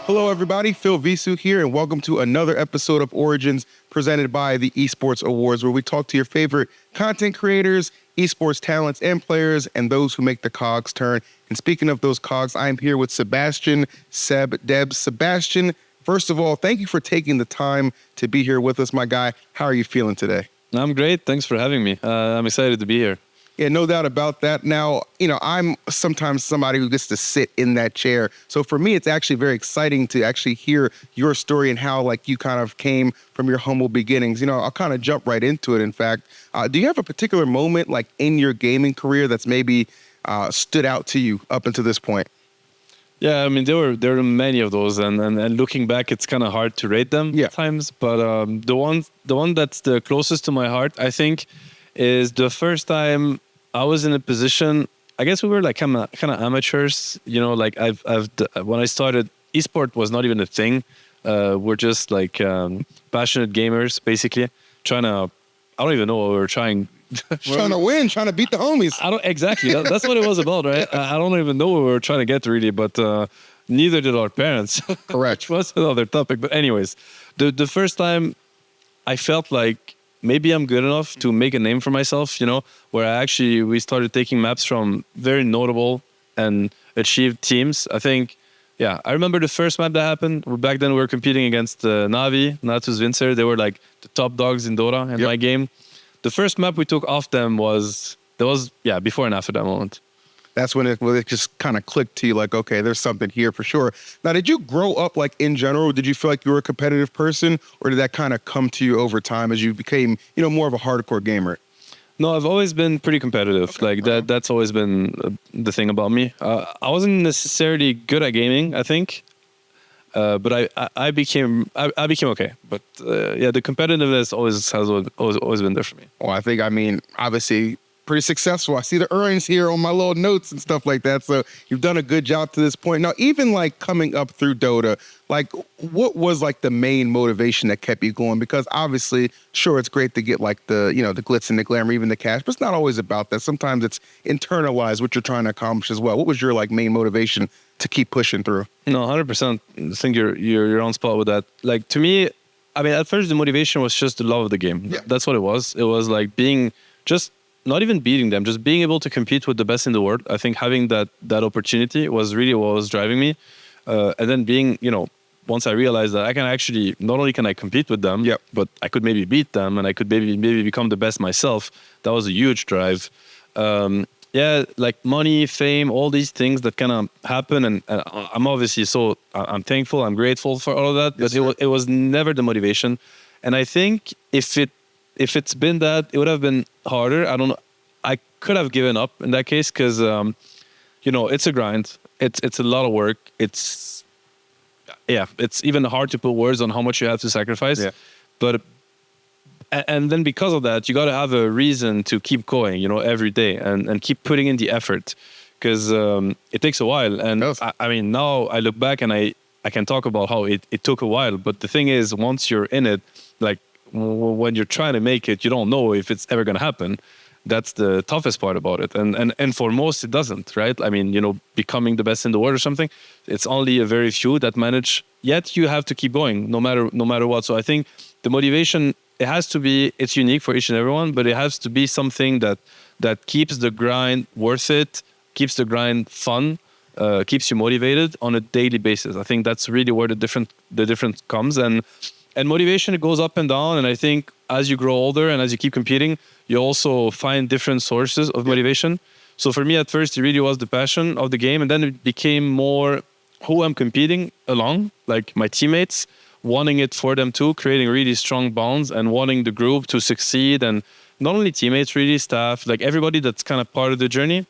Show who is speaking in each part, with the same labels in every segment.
Speaker 1: Hello, everybody. Phil Visu here, and welcome to another episode of Origins presented by the Esports Awards, where we talk to your favorite content creators, esports talents and players, and those who make the cogs turn. And speaking of those cogs, I'm here with Sebastien, Seb, Debs. Sebastien, first of all, thank you for taking the time to be here with us, my guy. How are you feeling today?
Speaker 2: I'm great. Thanks for having me. I'm excited to be here.
Speaker 1: Yeah, no doubt about that. Now, I'm sometimes somebody who gets to sit in that chair. So for me, it's actually very exciting to actually hear your story and how, you kind of came from your humble beginnings. I'll kind of jump right into it, in fact. Do you have a particular moment, in your gaming career that's maybe stood out to you up until this point?
Speaker 2: Yeah, I mean, there were many of those, and looking back, it's kind of hard to rate them at times. But the one that's the closest to my heart, I think, is the first time I was in a position. I guess we were kind of amateurs, when I started, esport was not even a thing. We're just passionate gamers, basically I don't even know what we were trying.
Speaker 1: Trying to win, trying to beat the homies.
Speaker 2: Exactly. That's what it was about, right? I don't even know what we were trying to get really, but neither did our parents.
Speaker 1: Correct.
Speaker 2: That's another topic. But anyways, the first time I felt like maybe I'm good enough to make a name for myself, where we started taking maps from very notable and achieved teams. I think, I remember the first map that happened. Back then we were competing against Navi, Natus Vincer. They were the top dogs in Dota in my game. The first map we took off them was before and after that moment.
Speaker 1: That's when it just kind of clicked to you, okay, there's something here for sure. Now, did you grow up in general? Did you feel like you were a competitive person, or did that kind of come to you over time as you became, more of a hardcore gamer?
Speaker 2: No, I've always been pretty competitive. That's always been the thing about me. I wasn't necessarily good at gaming, I think, but I became okay. But the competitiveness has always been there for me.
Speaker 1: Well, I mean, obviously, pretty successful. I see the earnings here on my little notes and stuff like that. So you've done a good job to this point. Now, even coming up through Dota, what was the main motivation that kept you going? Because obviously, sure, it's great to get the glitz and the glamour, even the cash, but it's not always about that. Sometimes it's internalized what you're trying to accomplish as well. What was your main motivation to keep pushing through?
Speaker 2: No, 100%. I think you're on spot with that. To me, I mean, at first the motivation was just the love of the game. Yeah. That's what it was. It was being just not even beating them, just being able to compete with the best in the world. I think having that opportunity was really what was driving me. And then being, once I realized that I can actually, not only can I compete with them, but I could maybe beat them and I could maybe become the best myself. That was a huge drive. Money, fame, all these things that kind of happen. And I'm obviously I'm thankful, I'm grateful for all of that, but it was never the motivation. And I think if it's been that, it would have been harder. I don't know. I could have given up in that case because, it's a grind. It's a lot of work. It's even hard to put words on how much you have to sacrifice. Yeah. But and then because of that, you got to have a reason to keep going, every day and keep putting in the effort because it takes a while. And I mean, now I look back and I can talk about how it took a while. But the thing is, once you're in it, when you're trying to make it, you don't know if it's ever going to happen. That's the toughest part about it. And for most, it doesn't, right? I mean, becoming the best in the world or something, it's only a very few that manage. Yet you have to keep going no matter what. So I think the motivation, it's unique for each and everyone, but it has to be something that keeps the grind worth it, keeps the grind fun, keeps you motivated on a daily basis. I think that's really where the difference comes. And motivation, it goes up and down. And I think as you grow older and as you keep competing, you also find different sources of motivation. So for me, at first, it really was the passion of the game. And then it became more who I'm competing along, my teammates, wanting it for them too, creating really strong bonds and wanting the group to succeed. And not only teammates, really staff, everybody that's kind of part of the journey.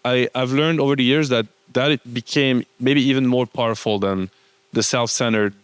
Speaker 2: I've learned over the years that it became maybe even more powerful than the self-centered,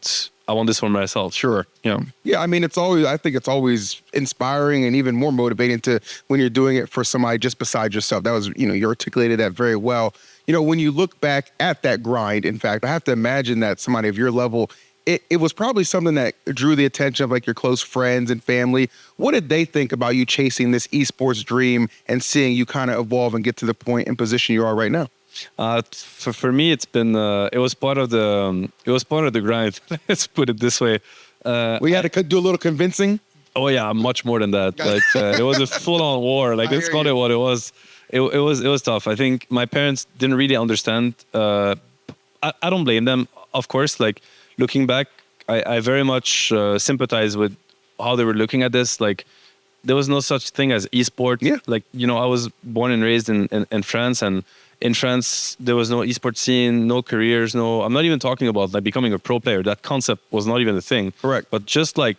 Speaker 2: I want this for myself.
Speaker 1: Sure. Yeah. I mean, I think it's always inspiring and even more motivating when you're doing it for somebody just beside yourself. That was, you articulated that very well. When you look back at that grind, in fact, I have to imagine that somebody of your level, it was probably something that drew the attention of your close friends and family. What did they think about you chasing this esports dream and seeing you kind of evolve and get to the point and position you are right now?
Speaker 2: For me, it's been it was part of the grind. Let's put it this way.
Speaker 1: We had to do a little convincing.
Speaker 2: Oh yeah, much more than that. Like it was a full-on war. Like let's call it what it was. It was tough. I think my parents didn't really understand. I don't blame them, of course. Like looking back, I very much sympathize with how they were looking at this. Like there was no such thing as esport.
Speaker 1: Yeah.
Speaker 2: Like I was born and raised in France, and in France there was no esport scene, no careers, no. I'm not even talking about like becoming a pro player. That concept was not even a thing.
Speaker 1: Correct.
Speaker 2: But just like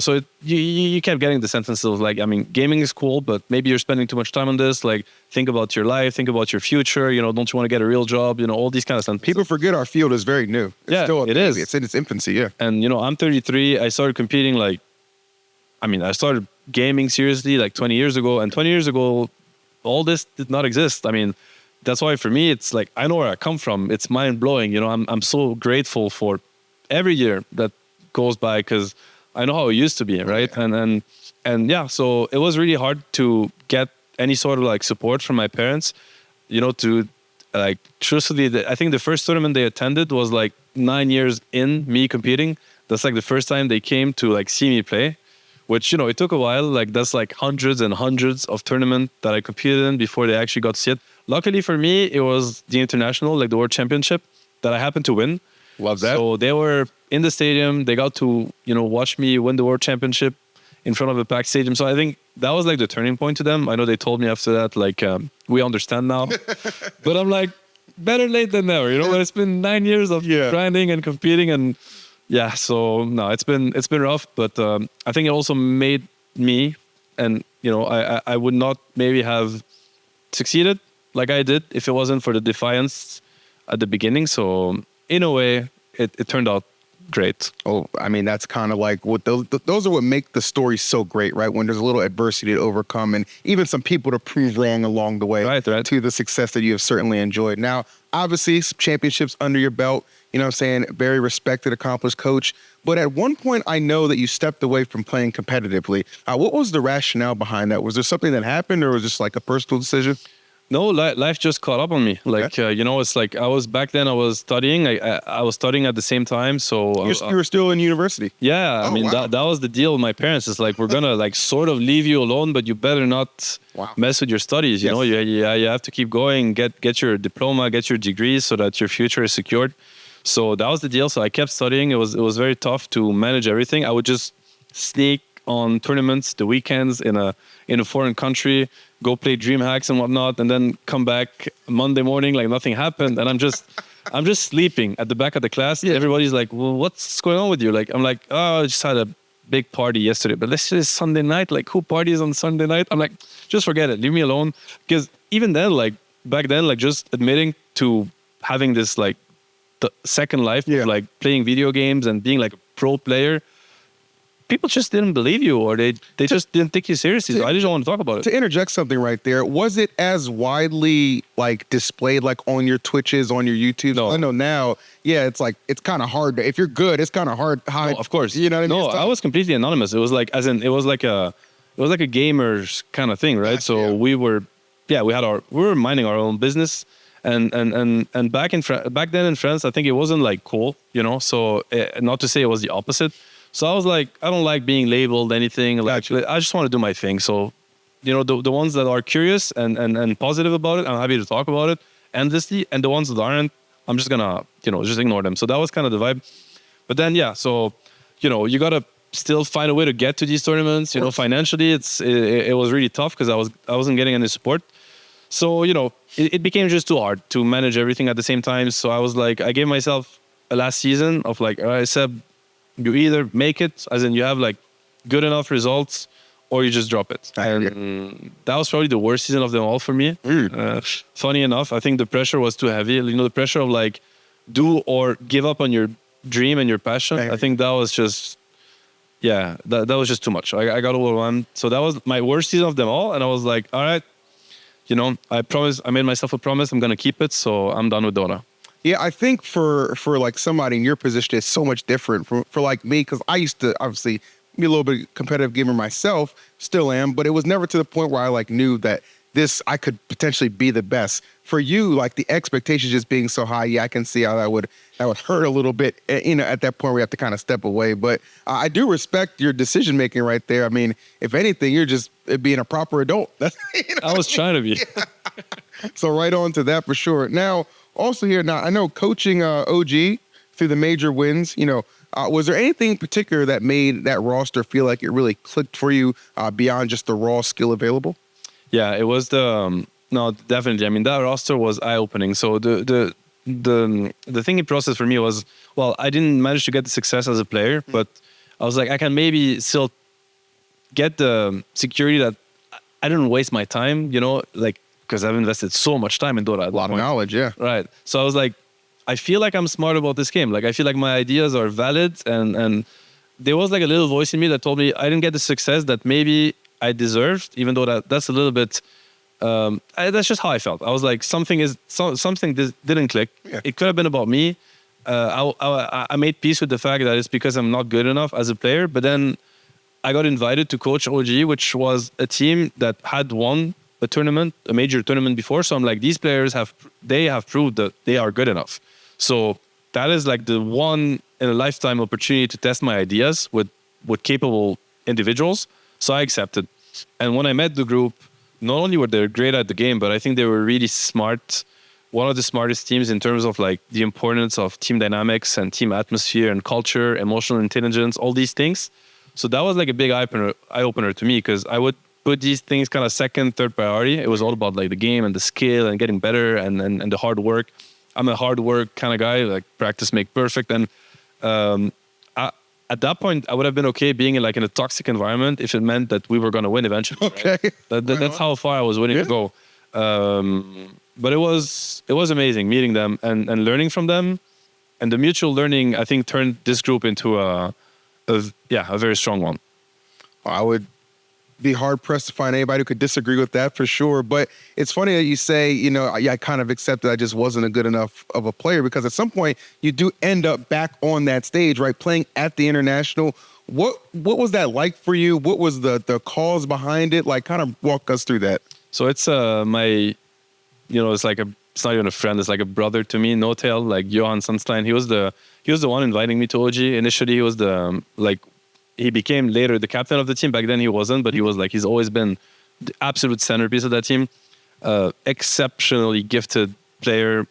Speaker 2: so you kept getting the sentences of like, I mean, gaming is cool, but maybe you're spending too much time on this. Like, think about your life, think about your future. Don't you want to get a real job? All these kind of sentences.
Speaker 1: People forget our field is very new. It's still
Speaker 2: it is.
Speaker 1: It's in its infancy, yeah.
Speaker 2: And I'm 33. I started competing I started gaming seriously like 20 years ago. And 20 years ago, all this did not exist. I mean, that's why for me, it's like, I know where I come from. It's mind blowing. I'm so grateful for every year that goes by because I know how it used to be, right? And yeah, so it was really hard to get any sort of like support from my parents, to like truthfully, I think the first tournament they attended was like 9 years in me competing. That's like the first time they came to like see me play, which, it took a while. Like that's like hundreds and hundreds of tournaments that I competed in before they actually got to see it. Luckily for me, it was the international, like the world championship that I happened to win.
Speaker 1: Love that.
Speaker 2: So they were in the stadium. They got to, watch me win the world championship in front of a packed stadium. So I think that was like the turning point to them. I know they told me after that, like, we understand now. But I'm like, better late than never. But it's been 9 years of grinding and competing. And yeah, so no, it's been rough. But I think it also made me, and, I would not maybe have succeeded like I did if it wasn't for the defiance at the beginning. So in a way, it turned out great.
Speaker 1: Oh, I mean, that's kind of like what those are what make the story so great, right? When there's a little adversity to overcome and even some people to prove wrong along the way
Speaker 2: right.
Speaker 1: to the success that you have certainly enjoyed. Now, obviously, some championships under your belt, very respected, accomplished coach. But at one point, I know that you stepped away from playing competitively. What was the rationale behind that? Was there something that happened or was it just like a personal decision?
Speaker 2: No, life just caught up on me. Like, it's like I was studying. I was studying at the same time. So
Speaker 1: you were still in university.
Speaker 2: Yeah. I mean, wow. that was the deal with my parents. It's like, we're going to like sort of leave you alone, but you better not mess with your studies. You have to keep going, get your diploma, get your degrees so that your future is secured. So that was the deal. So I kept studying. It was very tough to manage everything. I would just sneak on tournaments the weekends in a foreign country, go play dream hacks and whatnot, and then come back Monday morning like nothing happened, and I'm just sleeping at the back of the class. Yeah. Everybody's like, well, what's going on with you? Like, I'm like, oh, I just had a big party yesterday, but let's just Sunday night. Like, who parties on Sunday night? I'm like, just forget it, leave me alone. Because even then, like back then, like just admitting to having this like the second life of like playing video games and being like a pro player, people just didn't believe you, or they just didn't take you seriously. So I just don't want to talk about it.
Speaker 1: To interject something right there, was it as widely like displayed like on your Twitches, on your YouTube?
Speaker 2: No.
Speaker 1: I know now, it's like it's kind of hard to, if you're good, it's kind of hard to hide.
Speaker 2: No, of course.
Speaker 1: You know what I mean?
Speaker 2: No, I was completely anonymous. It was like it was like a gamer's kind of thing, right?
Speaker 1: Gotcha,
Speaker 2: so we were minding our own business. And back then in France, I think it wasn't like cool, So not to say it was the opposite. So I was like, I don't like being labeled anything. Like, I just want to do my thing. So, the ones that are curious and positive about it, I'm happy to talk about it endlessly. And the ones that aren't, I'm just gonna, just ignore them. So that was kind of the vibe. But then, so, you gotta still find a way to get to these tournaments. Financially, it was really tough because I wasn't getting any support. So, it became just too hard to manage everything at the same time. So I was like, I gave myself a last season of like, all right, Seb, you either make it, as in you have like good enough results, or you just drop it. And that was probably the worst season of them all for me. Funny enough, I think the pressure was too heavy. The pressure of like do or give up on your dream and your passion. I think that was just, that was just too much. I got overwhelmed. So that was my worst season of them all. And I was like, all right, I made myself a promise. I'm going to keep it. So I'm done with Dota.
Speaker 1: Yeah, I think for like somebody in your position, it's so much different for like me, because I used to obviously be a little bit competitive gamer myself, still am, but it was never to the point where I like knew that, I could potentially be the best. For you, like the expectations just being so high, yeah, I can see how that would hurt a little bit. At that point, we have to kind of step away. But I do respect your decision making right there. I mean, if anything, you're just being a proper adult.
Speaker 2: I was trying to be.
Speaker 1: Yeah. So right on to that for sure. Now, also here, now I know coaching OG through the major wins. Was there anything in particular that made that roster feel like it really clicked for you beyond just the raw skill available?
Speaker 2: Yeah, it was no, definitely. I mean, that roster was eye-opening. So the thinking process for me was, well, I didn't manage to get the success as a player, but I was like, I can maybe still get the security that I didn't waste my time, because I've invested so much time in Dota.
Speaker 1: A lot of knowledge, yeah.
Speaker 2: Right. So I was like, I feel like I'm smart about this game. Like, I feel like my ideas are valid, and there was like a little voice in me that told me I didn't get the success that maybe I deserved, even though that's a little bit. That's just how I felt. I was like, something didn't click.
Speaker 1: Yeah.
Speaker 2: It could have been about me. I made peace with the fact that it's because I'm not good enough as a player. But then I got invited to coach OG, which was a team that had won a major tournament before. So I'm like, these players have proved that they are good enough. So that is like the one in a lifetime opportunity to test my ideas with capable individuals. So I accepted. And when I met the group, not only were they great at the game, but I think they were really smart. One of the smartest teams in terms of like the importance of team dynamics and team atmosphere and culture, emotional intelligence, all these things. So that was like a big eye opener to me, because I would put these things kind of second, third priority. It was all about like the game and the skill and getting better and the hard work. I'm a hard work kind of guy, like practice make perfect. And at that point, I would have been okay being in a toxic environment if it meant that we were going to win eventually.
Speaker 1: Okay.
Speaker 2: Right? That's how far I was willing to go. But it was amazing meeting them and learning from them. And the mutual learning, I think, turned this group into a very strong one.
Speaker 1: I would be hard pressed to find anybody who could disagree with that for sure. But it's funny that you say, I kind of accepted I just wasn't a good enough of a player, because at some point you do end up back on that stage, right? Playing at the international. What was that like for you? What was the cause behind it? Like, kind of walk us through that.
Speaker 2: So it's it's not even a friend, it's like a brother to me, No Tail, like Johan Sunstein. He was the one inviting me to OG. Initially he was he became later the captain of the team. Back then he wasn't, but he's always been the absolute centerpiece of that team. Exceptionally gifted player,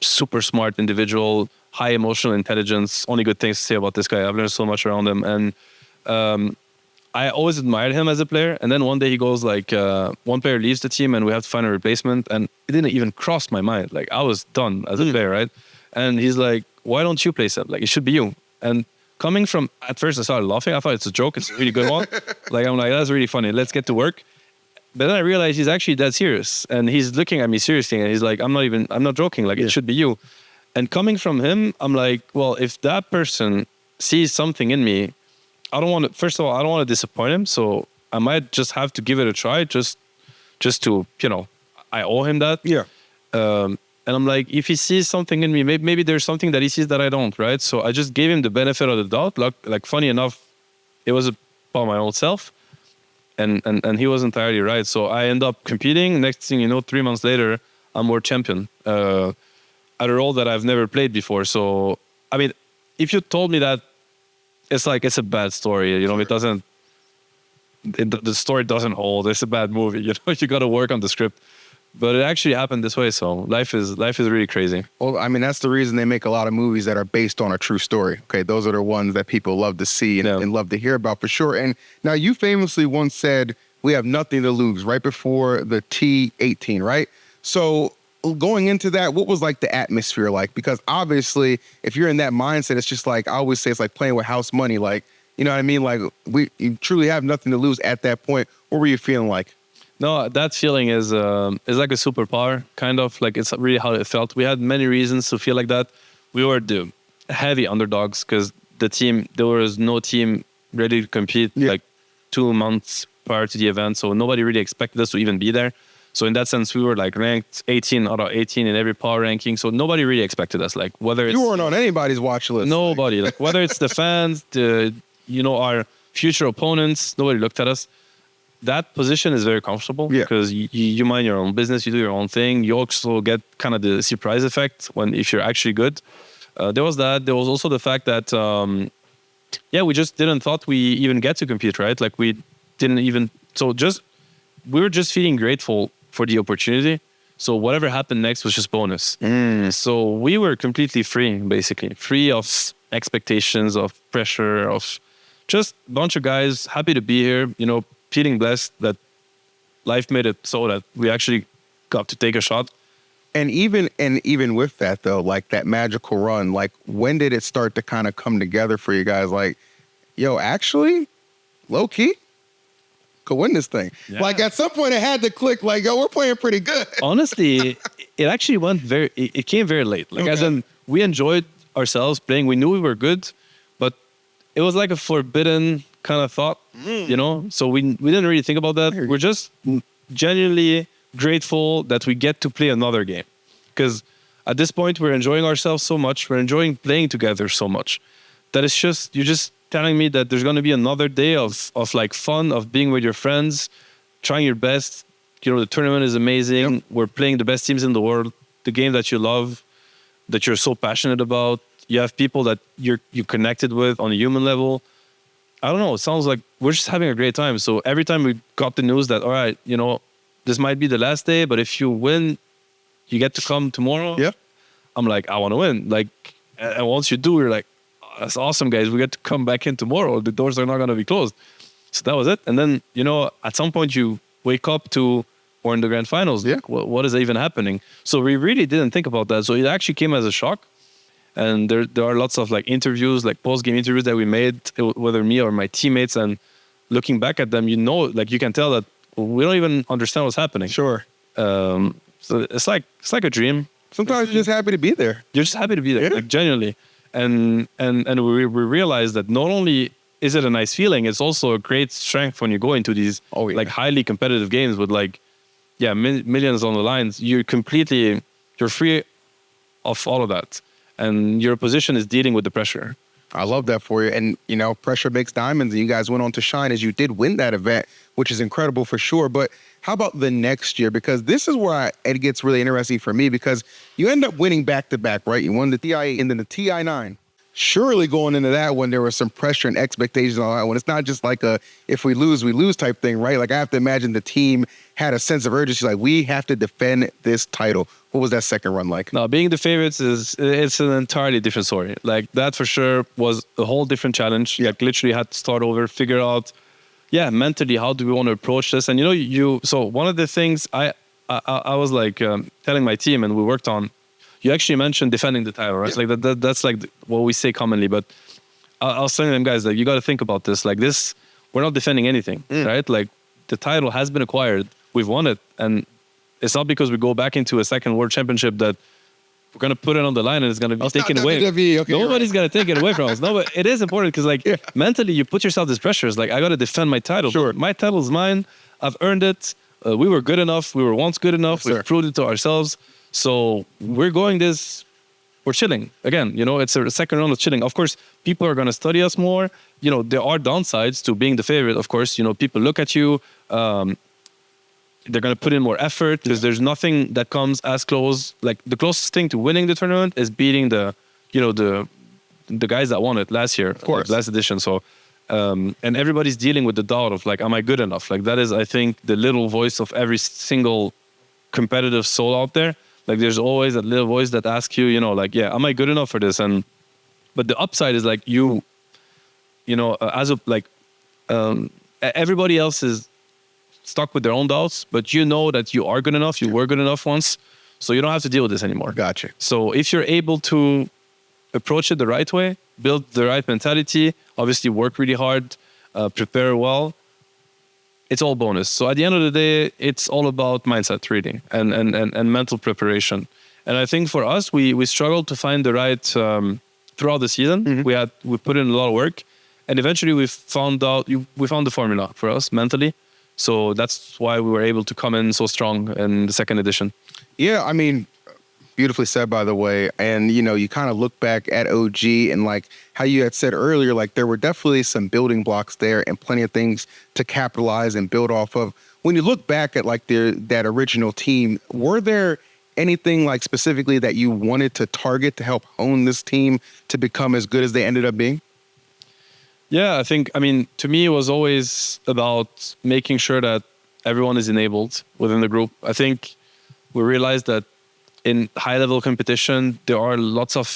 Speaker 2: super smart individual, high emotional intelligence. Only good things to say about this guy. I've learned so much around him. And I always admired him as a player. And then one day he goes one player leaves the team and we have to find a replacement. And it didn't even cross my mind. Like, I was done as a player, right? And he's like, why don't you play Cebs? Like, it should be you. And coming from, at first I started laughing. I thought it's a joke. It's a really good one. I'm like, that's really funny. Let's get to work. But then I realized he's actually dead serious. And he's looking at me seriously. And he's like, I'm not joking. Like, it should be you. And coming from him, I'm like, well, if that person sees something in me, I don't want to disappoint him. So I might just have to give it a try just to, I owe him that.
Speaker 1: Yeah.
Speaker 2: And I'm like, if he sees something in me, maybe there's something that he sees that I don't, right? So I just gave him the benefit of the doubt. Like funny enough, it was about my old self. And he was entirely right. So I end up competing. Next thing you know, 3 months later, I'm world champion at a role that I've never played before. So, I mean, if you told me that, it's a bad story. It doesn't, the story doesn't hold. It's a bad movie. You got to work on the script. But it actually happened this way, so life is really crazy.
Speaker 1: Well, I mean, that's the reason they make a lot of movies that are based on a true story. Okay, those are the ones that people love to see and love to hear about for sure. And now you famously once said, we have nothing to lose, right before the T18, right? So going into that, what was like the atmosphere like? Because obviously, if you're in that mindset, it's just like, I always say, it's like playing with house money. Like, you know what I mean? Like, you truly have nothing to lose at that point. What were you feeling like?
Speaker 2: No, that feeling is like a superpower, kind of. Like, it's really how it felt. We had many reasons to feel like that. We were the heavy underdogs because there was no team ready to compete like 2 months prior to the event. So nobody really expected us to even be there. So in that sense, we were like ranked 18 out of 18 in every power ranking. So nobody really expected us. Like, whether it's...
Speaker 1: You weren't on anybody's watch list.
Speaker 2: Nobody. Like, whether it's the fans, our future opponents, nobody looked at us. that position is very comfortable because you mind your own business, you do your own thing. You also get kind of the surprise effect if you're actually good. There was that. There was also the fact that, we just didn't thought we even get to compete, right? Like we didn't even, we were just feeling grateful for the opportunity. So whatever happened next was just bonus. So we were completely free, basically. Free of expectations, of pressure, of just a bunch of guys happy to be here, feeling blessed that life made it so that we actually got to take a shot.
Speaker 1: And even with that though, like that magical run, like when did it start to kind of come together for you guys? Like, actually, low key, could win this thing. Yeah. Like at some point it had to click, like, we're playing pretty good.
Speaker 2: Honestly, it actually it came very late. Like as in we enjoyed ourselves playing. We knew we were good, but it was like a forbidden kind of thought, So we didn't really think about that. We're just genuinely grateful that we get to play another game. Because at this point we're enjoying ourselves so much. We're enjoying playing together so much that you're just telling me that there's going to be another day of like fun, of being with your friends, trying your best. The tournament is amazing. Yep. We're playing the best teams in the world, the game that you love, that you're so passionate about. You have people that you're connected with on a human level. I don't know. It sounds like we're just having a great time. So every time we got the news that, all right, this might be the last day, but if you win, you get to come tomorrow. Yeah. I'm like, I want to win. Like, and once you do, you're like, that's awesome, guys. We get to come back in tomorrow. The doors are not going to be closed. So that was it. And then, at some point you wake up to, we're in the grand finals. Yeah. What is even happening? So we really didn't think about that. So it actually came as a shock. And there are lots of like interviews, like post-game interviews that we made, whether me or my teammates. And looking back at them, like you can tell that we don't even understand what's happening.
Speaker 1: Sure.
Speaker 2: So it's like a dream.
Speaker 1: Sometimes you're just happy to be there.
Speaker 2: You're just happy to be there, like genuinely. And we realized that not only is it a nice feeling, it's also a great strength when you go into these like highly competitive games with like, millions on the lines. You're free of all of that. And your position is dealing with the pressure.
Speaker 1: I love that for you. And, pressure makes diamonds. And you guys went on to shine as you did win that event, which is incredible for sure. But how about the next year? Because this is where it gets really interesting for me because you end up winning back-to-back, right? You won the TI and then the TI9. Surely going into that one, there was some pressure and expectations on that one. It's not just like if we lose type thing, right? Like I have to imagine the team had a sense of urgency, like we have to defend this title. What was that second run like?
Speaker 2: No, being the favorites it's an entirely different story. Like that for sure was a whole different challenge. Yeah. Like literally had to start over, figure out, mentally, how do we want to approach this? And so one of the things I was like telling my team and we worked on, you actually mentioned defending the title, right? Yeah. Like that's like what we say commonly, but I was telling them guys, like, you got to think about this. Like this, we're not defending anything, right? Like the title has been acquired. We've won it. And it's not because we go back into a second world championship that we're going to put it on the line and it's going to be taken away. Okay, nobody's going to take it away from us. No, but it is important because mentally you put yourself this pressure. It's like, I got to defend my title. Sure. My title's mine. I've earned it. We were good enough. We were once good enough. Yes, we've proved it to ourselves. So we're chilling. Again, it's a second round of chilling. Of course, people are going to study us more. There are downsides to being the favorite. Of course, people look at you. They're going to put in more effort because there's nothing that comes as close. Like the closest thing to winning the tournament is beating the guys that won it last year, of course, last edition. So, and everybody's dealing with the doubt of like, am I good enough? Like that is, I think, the little voice of every single competitive soul out there. Like there's always that little voice that asks you, am I good enough for this? But the upside is like everybody else is stuck with their own doubts, but you know that you are good enough, you were good enough once, so you don't have to deal with this anymore.
Speaker 1: Gotcha.
Speaker 2: So if you're able to approach it the right way, build the right mentality, obviously work really hard, prepare well, it's all bonus. So at the end of the day, it's all about mindset really and mental preparation. And I think for us, we struggled to find the right throughout the season. Mm-hmm. We put in a lot of work, and eventually we found the formula for us mentally. So that's why we were able to come in so strong in the second edition.
Speaker 1: Yeah, I mean, beautifully said, by the way. And, you know, you kind of look back at OG and like how you had said earlier, like there were definitely some building blocks there and plenty of things to capitalize and build off of. When you look back at like that original team, were there anything like specifically that you wanted to target to help hone this team to become as good as they ended up being?
Speaker 2: Yeah, I mean, to me, it was always about making sure that everyone is enabled within the group. I think we realized that in high-level competition, there are lots of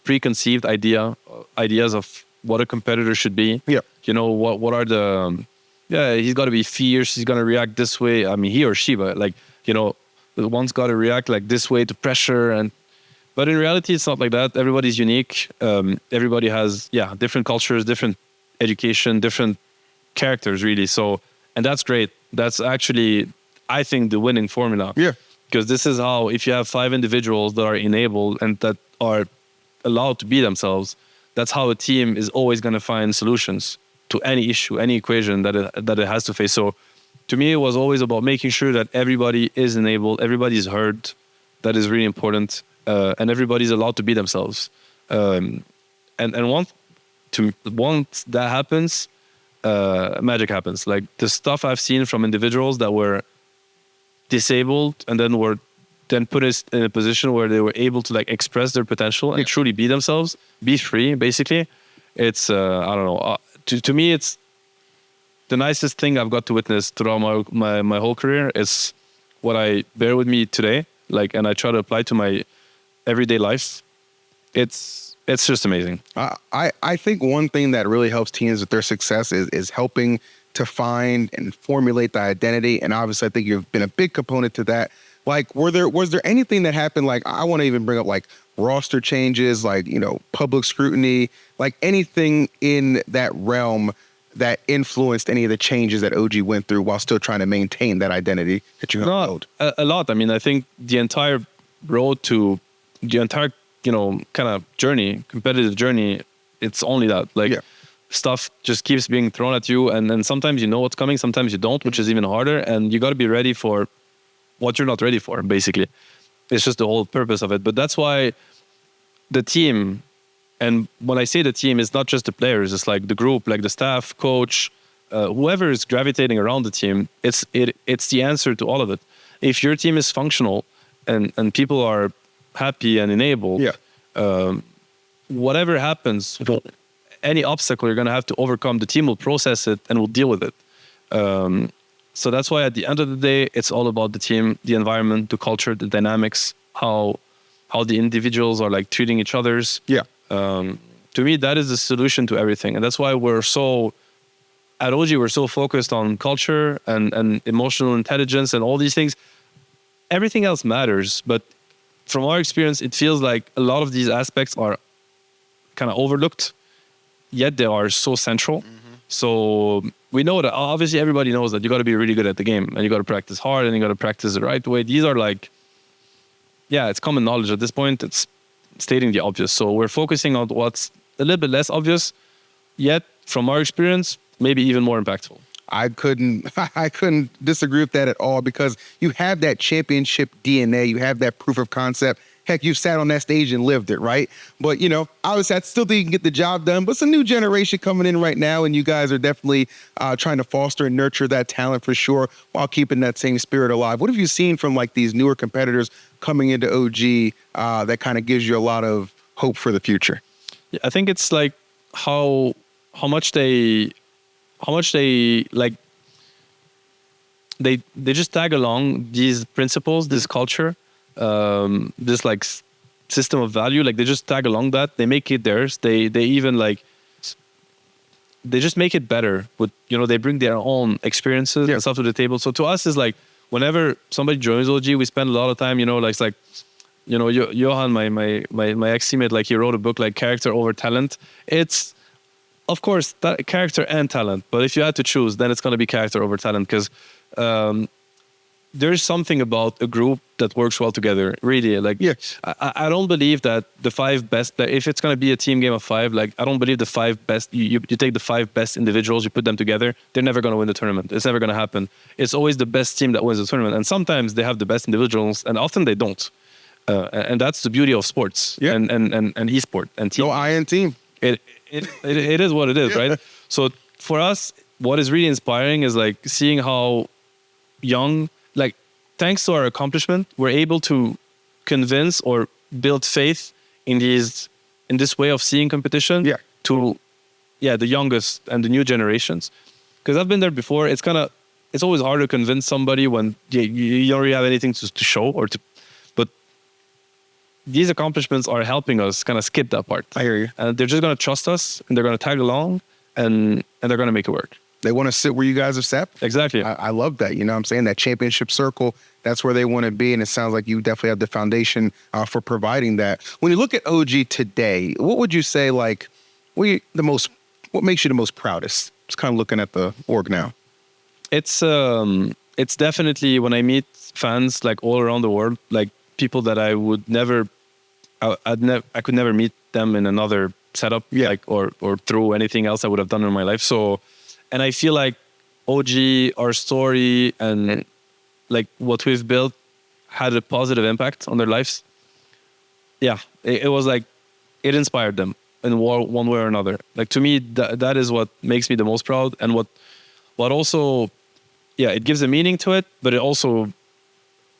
Speaker 2: preconceived ideas of what a competitor should be.
Speaker 1: Yeah.
Speaker 2: You know, what are the... Yeah, he's got to be fierce. He's going to react this way. I mean, he or she, but like, you know, the one's got to react like this way to pressure. But in reality, it's not like that. Everybody's unique. Everybody has, different cultures, different education, different characters, really. So, and that's great. That's actually, I think, the winning formula.
Speaker 1: Yeah.
Speaker 2: Because this is how, if you have 5 individuals that are enabled and that are allowed to be themselves, that's how a team is always going to find solutions to any issue, any equation that it has to face. So to me, it was always about making sure that everybody is enabled, everybody's heard. That is really important. And everybody's allowed to be themselves. And once that happens, magic happens. Like the stuff I've seen from individuals that were disabled and then were put in a position where they were able to like express their potential and truly be themselves, be free, basically. It's, I don't know, to me, it's the nicest thing I've got to witness throughout my whole career. Is what I bear with me today, like, and I try to apply to my everyday life. It's just amazing.
Speaker 1: I think one thing that really helps teams with their success is helping to find and formulate the identity. And obviously, I think you've been a big component to that. Like, was there anything that happened? Like, I want to even bring up like roster changes, like, you know, public scrutiny, like anything in that realm that influenced any of the changes that OG went through while still trying to maintain that identity that you have built?
Speaker 2: A lot. I mean, I think the entire road to the entire, you know, kind of journey, competitive journey, it's only that. Like, stuff just keeps being thrown at you. And then sometimes you know what's coming, sometimes you don't, which is even harder. And you got to be ready for what you're not ready for, basically. It's just the whole purpose of it. But that's why the team, and when I say the team, it's not just the players, it's like the group, like the staff, coach, whoever is gravitating around the team, it's the answer to all of it. If your team is functional and people are happy and enabled, whatever happens, any obstacle you're going to have to overcome, the team will process it and will deal with it. So that's why at the end of the day, it's all about the team, the environment, the culture, the dynamics, how the individuals are like treating each other's. To me, that is the solution to everything. And that's why at OG, we're so focused on culture and emotional intelligence and all these things. Everything else matters. But from our experience, it feels like a lot of these aspects are kind of overlooked, yet they are so central. So we know that obviously everybody knows that you got to be really good at the game and you got to practice hard and you got to practice the right way. These are like, it's common knowledge at this point. It's stating the obvious. So we're focusing on what's a little bit less obvious, yet from our experience, maybe even more impactful.
Speaker 1: I couldn't disagree with that at all, because you have that championship DNA, you have that proof of concept. Heck, you've sat on that stage and lived it, right? But, you know, obviously, I still think you can get the job done. But it's a new generation coming in right now, and you guys are definitely trying to foster and nurture that talent for sure, while keeping that same spirit alive. What have you seen from like these newer competitors coming into OG that kind of gives you a lot of hope for the future?
Speaker 2: Yeah, I think it's like how much they like they just tag along these principles, this culture. This like system of value, like they just tag along that, they make it theirs. They even like, they just make it better with, you know, they bring their own experiences and stuff to the table. So to us, is like, whenever somebody joins OG, we spend a lot of time, you know, like, it's like, you know, Johan, my ex-teammate, like he wrote a book like Character Over Talent. It's, of course, that character and talent, but if you had to choose, then it's going to be character over talent, because there's something about a group that works well together, really. Like, I don't believe that the 5 best, if it's going to be a team game of 5, like, I don't believe the 5 best, you take the 5 best individuals, you put them together, they're never going to win the tournament. It's never going to happen. It's always the best team that wins the tournament. And sometimes they have the best individuals, and often they don't. And that's the beauty of sports
Speaker 1: Yeah.
Speaker 2: and esport and team.
Speaker 1: No IN team.
Speaker 2: It is what it is, right? So for us, what is really inspiring is like seeing how young, like thanks to our accomplishment, we're able to convince or build faith in this way of seeing competition to the youngest and the new generations. Because I've been there before. It's always hard to convince somebody when you don't really have anything to show but these accomplishments are helping us kind of skip that part.
Speaker 1: I hear you.
Speaker 2: And they're just going to trust us and they're going to tag along and they're going to make it work.
Speaker 1: They want to sit where you guys are sat.
Speaker 2: Exactly.
Speaker 1: I love that. You know what I'm saying? That championship circle, that's where they want to be. And it sounds like you definitely have the foundation for providing that. When you look at OG today, what would you say, like, what makes you the most proudest? Just kind of looking at the org now.
Speaker 2: It's definitely when I meet fans like all around the world, like people that I would never, I could never meet them in another setup, like or through anything else I would have done in my life. So, and I feel like OG, our story, and like what we've built had a positive impact on their lives. Yeah, it was like it inspired them in one way or another. Like to me, that is what makes me the most proud, and what also, it gives a meaning to it, but it also,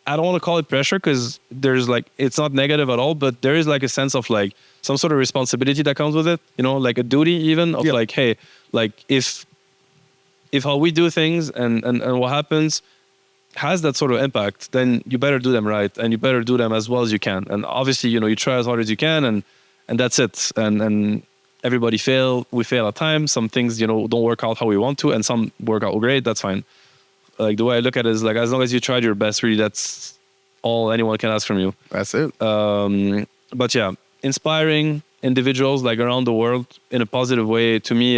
Speaker 2: I don't want to call it pressure because there's like, it's not negative at all, but there is like a sense of like some sort of responsibility that comes with it, you know, like a duty even of like, hey, like if how we do things and what happens has that sort of impact, then you better do them right and you better do them as well as you can. And obviously, you know, you try as hard as you can and that's it. And everybody we fail at times. Some things, you know, don't work out how we want to and some work out great. That's fine. Like the way I look at it is like, as long as you tried your best, really, that's all anyone can ask from you.
Speaker 1: That's it.
Speaker 2: But yeah, inspiring individuals like around the world in a positive way to me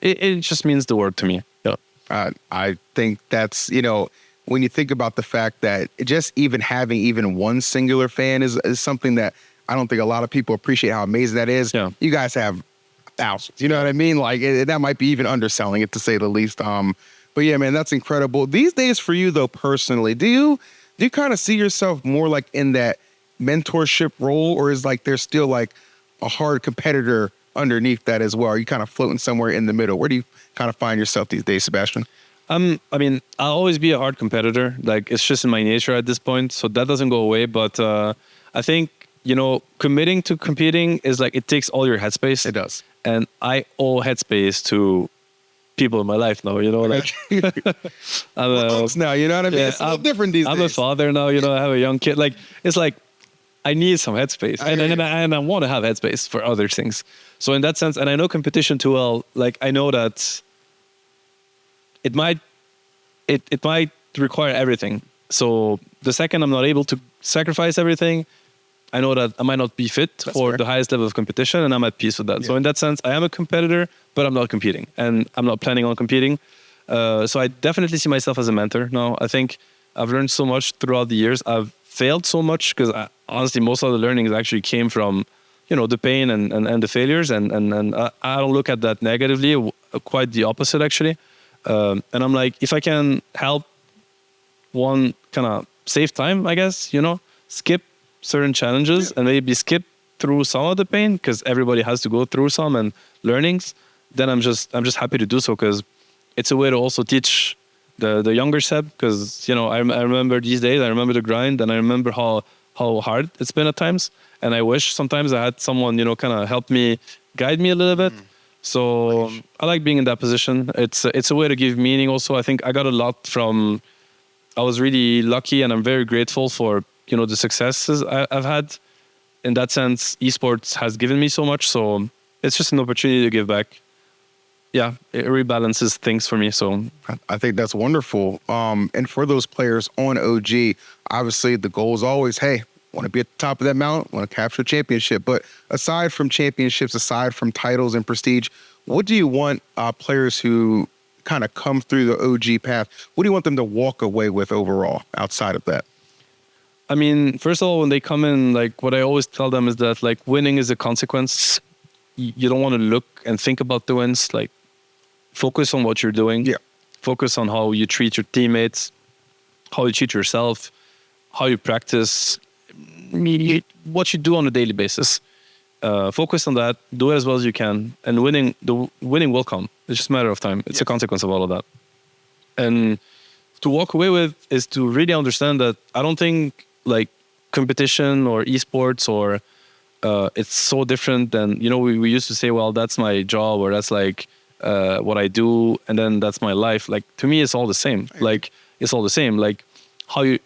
Speaker 2: it just means the world to me. Yeah.
Speaker 1: I think that's, you know, when you think about the fact that just even having even one singular fan is something that I don't think a lot of people appreciate how amazing that is. Yeah. You guys have thousands, you know what I mean? Like that might be even underselling it to say the least. But yeah, man, that's incredible. These days for you though, personally, do you kind of see yourself more like in that mentorship role, or is like there's still like a hard competitor underneath that as well? Are you kind of floating somewhere in the middle? Where do you kind of find yourself these days, Sebastien?
Speaker 2: I mean, I'll always be a hard competitor. Like it's just in my nature at this point, so that doesn't go away. But I think, you know, committing to competing is like it takes all your headspace.
Speaker 1: It does,
Speaker 2: and I owe headspace to people in my life now, you know, like I'm
Speaker 1: now, you know what I mean?
Speaker 2: Yeah,
Speaker 1: it's a little different these days.
Speaker 2: I'm a father now, you know, I have a young kid. Like it's like I need some headspace, and I want to have headspace for other things. So in that sense, and I know competition too well. Like I know that it might require everything. So the second I'm not able to sacrifice everything, I know that I might not be fit for the highest level of competition, and I'm at peace with that. Yeah. So in that sense, I am a competitor, but I'm not competing, and I'm not planning on competing. So I definitely see myself as a mentor now. I think I've learned so much throughout the years. I've failed so much because honestly, most of the learnings actually came from, you know, the pain and the failures, and I don't look at that negatively. Quite the opposite, actually. And I'm like, if I can help one kind of save time, I guess, you know, skip certain challenges and maybe skip through some of the pain because everybody has to go through some and learnings, then I'm just happy to do so because it's a way to also teach the younger Seb, because, you know, I remember these days, I remember the grind, and I remember how hard it's been at times, and I wish sometimes I had someone, you know, kind of help me, guide me a little bit. So I like being in that position. It's a way to give meaning also. I think I got a lot from, I was really lucky and I'm very grateful for, you know, the successes I've had. In that sense, esports has given me so much. So it's just an opportunity to give back. Yeah, it rebalances things for me. So
Speaker 1: I think that's wonderful. And for those players on OG, obviously the goal is always, hey, want to be at the top of that mountain, want to capture a championship. But aside from championships, aside from titles and prestige, what do you want players who kind of come through the OG path, what do you want them to walk away with overall outside of that?
Speaker 2: I mean, first of all, when they come in, like what I always tell them is that like winning is a consequence. You don't want to look and think about the wins. Like focus on what you're doing. Yeah. Focus on how you treat your teammates, how you treat yourself, how you practice. what you do on a daily basis. Focus on that, do it as well as you can, and winning will come. It's just a matter of time. It's a consequence of all of that. And to walk away with is to really understand that I don't think like competition or esports or it's so different than, we used to say, well, that's my job, or that's like what I do, and then that's my life. Like, to me, it's all the same. Like, it's all the same. Like,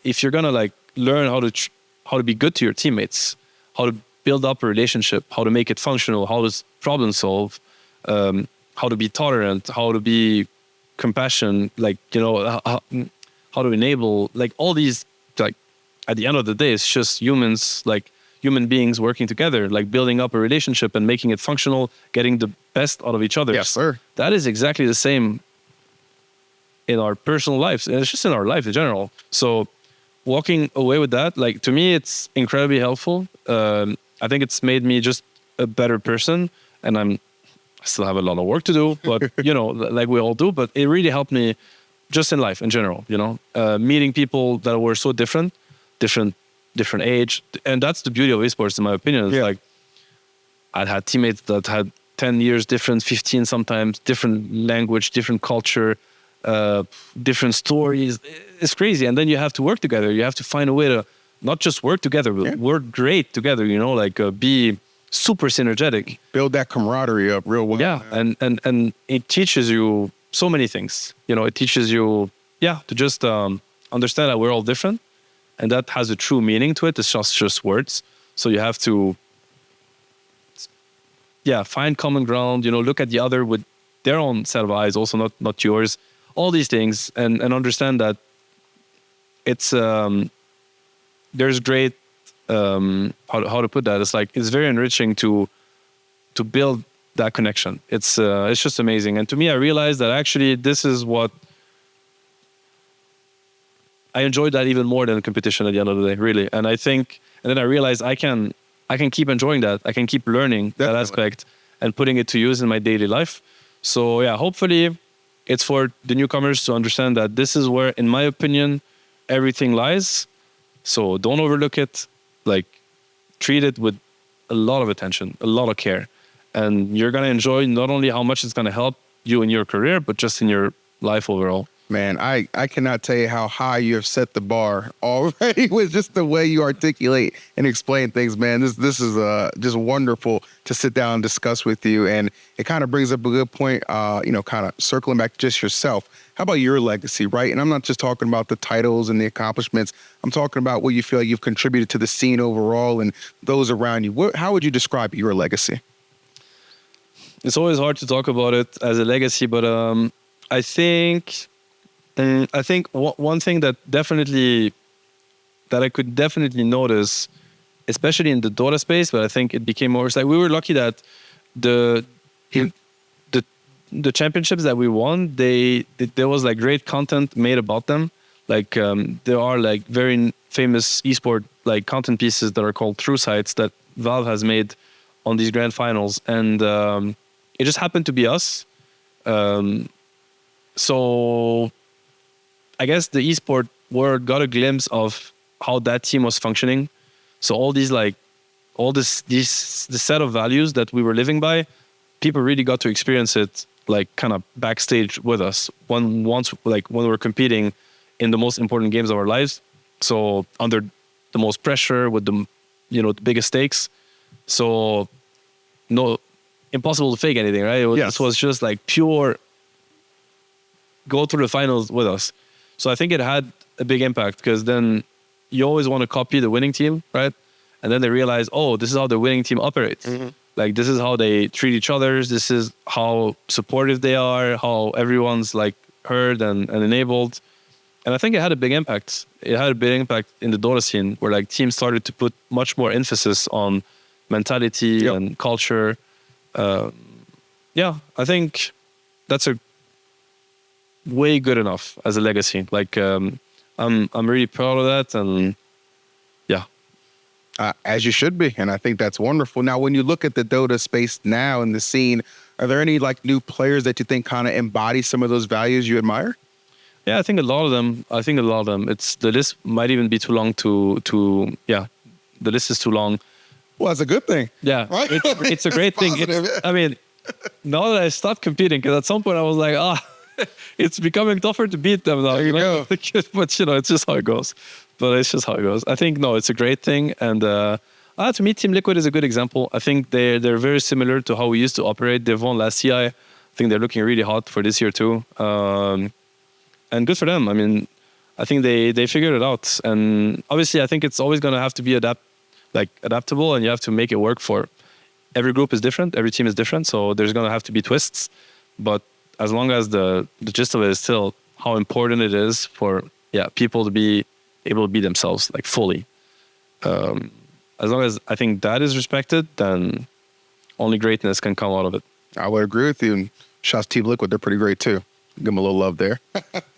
Speaker 2: if you're gonna like learn how to be good to your teammates, how to build up a relationship, how to make it functional, how to problem solve, how to be tolerant, how to be compassion, like, how to enable, like, all these, like, at the end of the day, it's just humans, like human beings working together, like building up a relationship and making it functional, getting the best out of each other.
Speaker 1: Yes, sir.
Speaker 2: That is exactly the same in our personal lives. And it's just in our life in general. So walking away with that, like, to me, it's incredibly helpful. I think it's made me just a better person, and I still have a lot of work to do, but like we all do, but it really helped me just in life in general, meeting people that were so different age. And that's the beauty of esports, in my opinion. It's like, I'd had teammates that had 10 years different, 15 sometimes, different language, different culture, different stories. It's crazy. And then you have to work together. You have to find a way to not just work together, but work great together, be super synergetic.
Speaker 1: Build that camaraderie up real well.
Speaker 2: Yeah, and it teaches you so many things. It teaches you, to just understand that we're all different, and that has a true meaning to it. It's just words. So you have to, find common ground. Look at the other with their own set of eyes, also not yours. All these things, and understand that it's there's great how to put that. It's like, it's very enriching to build that connection. It's just amazing. And to me, I realized that actually this is what I enjoyed, that even more than competition at the end of the day, really. And then I realized I can keep enjoying that. I can keep learning that aspect and putting it to use in my daily life. So hopefully it's for the newcomers to understand that this is where, in my opinion, everything lies. So don't overlook it. Like, treat it with a lot of attention, a lot of care. And you're going to enjoy not only how much it's going to help you in your career, but just in your life overall.
Speaker 1: Man, I cannot tell you how high you have set the bar already with just the way you articulate and explain things, man. This is just wonderful to sit down and discuss with you. And it kind of brings up a good point, kind of circling back to just yourself. How about your legacy, right? And I'm not just talking about the titles and the accomplishments. I'm talking about what you feel like you've contributed to the scene overall and those around you. How would you describe your legacy?
Speaker 2: It's always hard to talk about it as a legacy, but I think one thing that I could definitely notice, especially in the Dota space, but I think it became more, it's like we were lucky that the championships that we won, there was like great content made about them. Like there are like very famous esport like content pieces that are called True Sites that Valve has made on these grand finals, and it just happened to be us. So I guess the esport world got a glimpse of how that team was functioning. So all these the set of values that we were living by, people really got to experience it like kind of backstage with us when we were competing in the most important games of our lives. So under the most pressure with the biggest stakes. So impossible to fake anything, right? This was just like pure go through the finals with us. So I think it had a big impact, because then you always want to copy the winning team, right? And then they realize, oh, this is how the winning team operates. Mm-hmm. Like, this is how they treat each other. This is how supportive they are, how everyone's like heard and enabled. And I think it had a big impact. It had a big impact in the Dota scene, where like teams started to put much more emphasis on mentality and culture. I think that's a way good enough as a legacy. Like, I'm really proud of that, and
Speaker 1: as you should be. And I think that's wonderful. Now, when you look at the Dota space now in the scene, are there any like new players that you think kind of embody some of those values you admire?
Speaker 2: Yeah, I think a lot of them. The list might even be too long to the list is too long.
Speaker 1: Well, that's a good thing.
Speaker 2: Yeah,
Speaker 1: Right?
Speaker 2: it's a great thing.
Speaker 1: Positive.
Speaker 2: I mean, now that I stopped competing, because at some point I was like, it's becoming tougher to beat them now.
Speaker 1: There you go.
Speaker 2: But it's just how it goes. But it's just how it goes. I think no, it's a great thing, and to me, Team Liquid is a good example. I think they're very similar to how we used to operate. They've won last CI. I think they're looking really hot for this year too, and good for them. I mean, I think they figured it out, and obviously, I think it's always going to have to be adaptable, and you have to make it work for. Every group is different, every team is different, so there's going to have to be twists. But as long as the gist of it is still how important it is for people to be able to be themselves like fully. As long as I think that is respected, then only greatness can come out of it.
Speaker 1: I would agree with you. And shouts Team Liquid, they're pretty great too. Give them a little love there.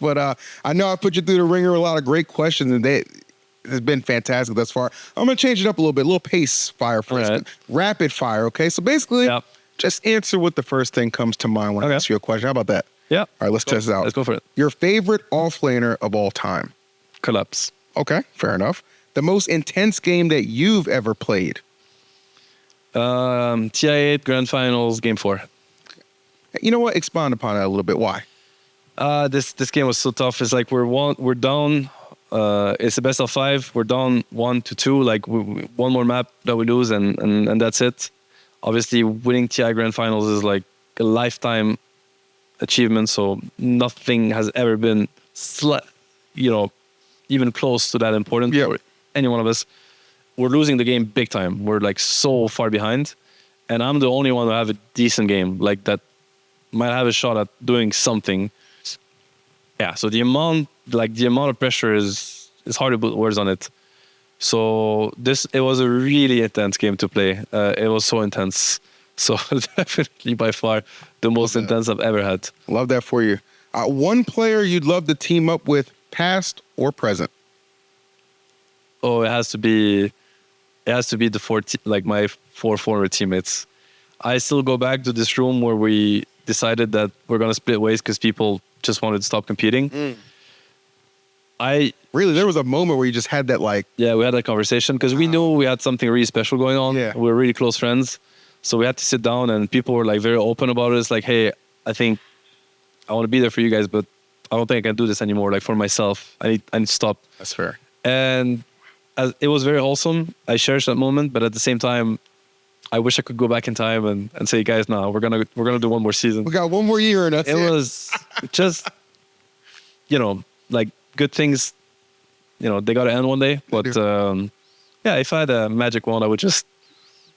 Speaker 1: But I know I put you through the ringer with a lot of great questions, and it's been fantastic thus far. I'm going to change it up a little pace fire first.
Speaker 2: Right.
Speaker 1: Rapid fire, okay? So basically,
Speaker 2: Yep.
Speaker 1: just answer what the first thing comes to mind when I ask you a question. How about that?
Speaker 2: Yeah.
Speaker 1: All right, let's test it out.
Speaker 2: Let's go for it.
Speaker 1: Your favorite offlaner of all time?
Speaker 2: Collapse.
Speaker 1: Okay, fair enough. The most intense game that you've ever played?
Speaker 2: TI8 Grand Finals Game 4.
Speaker 1: You know what? Expound upon that a little bit. Why?
Speaker 2: This game was so tough. It's like we're down. It's a best of 5. We're down 1-2. Like one more map that we lose, and that's it. Obviously, winning TI Grand Finals is like a lifetime achievement. So nothing has ever been, even close to that important for any one of us. We're losing the game big time. We're like so far behind, and I'm the only one who have a decent game like that. Might have a shot at doing something. Yeah, so the amount of pressure is hard to put words on it. So it was a really intense game to play. It was so intense. So definitely by far the most intense I've ever had.
Speaker 1: Love that for you. One player you'd love to team up with, past or present?
Speaker 2: Oh, it has to be my 4 former teammates. I still go back to this room where we decided that we're gonna split ways because people just wanted to stop competing.
Speaker 1: There was a moment where you just had that we
Speaker 2: had that conversation because we knew we had something really special going on.
Speaker 1: Yeah.
Speaker 2: We were really close friends, so we had to sit down, and people were like very open about it. It's like, hey, I think I want to be there for you guys, but I don't think I can do this anymore. Like for myself, I need to stop.
Speaker 1: That's fair.
Speaker 2: And it was very wholesome. I cherish that moment, but at the same time, I wish I could go back in time and say, guys, no, we're gonna do one more season.
Speaker 1: We got one more year in us.
Speaker 2: It was just, like good things, they got to end one day. But if I had a magic wand, I would just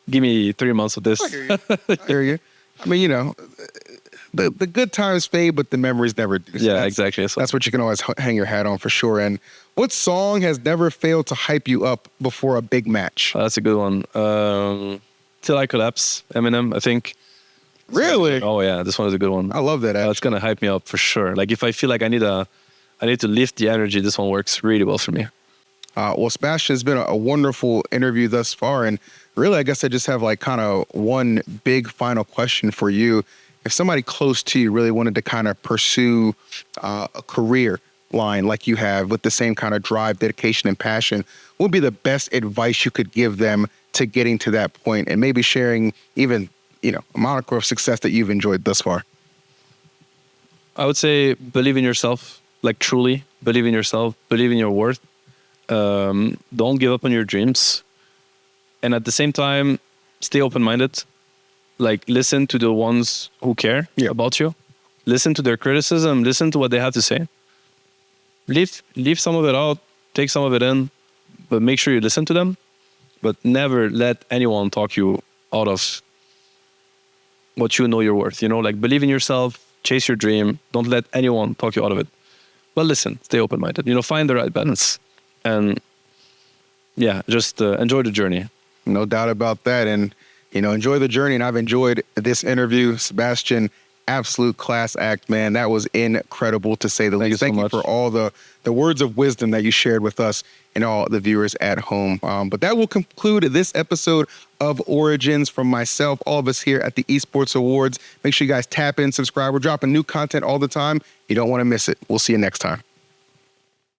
Speaker 2: give me 3 months of this.
Speaker 1: I hear you. I hear you. I mean, the good times fade, but the memories never do. So
Speaker 2: exactly. So
Speaker 1: that's what you can always hang your hat on for sure. And what song has never failed to hype you up before a big match?
Speaker 2: That's a good one. Till I Collapse, Eminem, I think.
Speaker 1: Really?
Speaker 2: Oh yeah, this one is a good one.
Speaker 1: I love that.
Speaker 2: It's gonna hype me up for sure. Like if I feel like I need to lift the energy, this one works really well for me.
Speaker 1: Well, Sebastien, it's been a wonderful interview thus far, and really, I guess I just have kind of one big final question for you. If somebody close to you really wanted to kind of pursue a career line like you have with the same kind of drive, dedication, and passion, what would be the best advice you could give them to getting to that point, and maybe sharing even a moniker of success that you've enjoyed thus far?
Speaker 2: I would say believe in yourself, like truly believe in yourself, believe in your worth. Don't give up on your dreams, and at the same time, stay open-minded. Like listen to the ones who care about you. Listen to their criticism. Listen to what they have to say. Leave some of it out. Take some of it in, but make sure you listen to them. But never let anyone talk you out of what you know you're worth. Like believe in yourself, chase your dream. Don't let anyone talk you out of it. But listen, stay open-minded. Find the right balance, and just enjoy the journey.
Speaker 1: No doubt about that, and enjoy the journey. And I've enjoyed this interview, Sebastien. Absolute class act, man. That was incredible to say the least. Thank you for all the words of wisdom that you shared with us and all the viewers at home. But that will conclude this episode of Origins from myself, all of us here at the Esports Awards. Make sure you guys tap in, subscribe. We're dropping new content all the time. You don't want to miss it. We'll see you next time.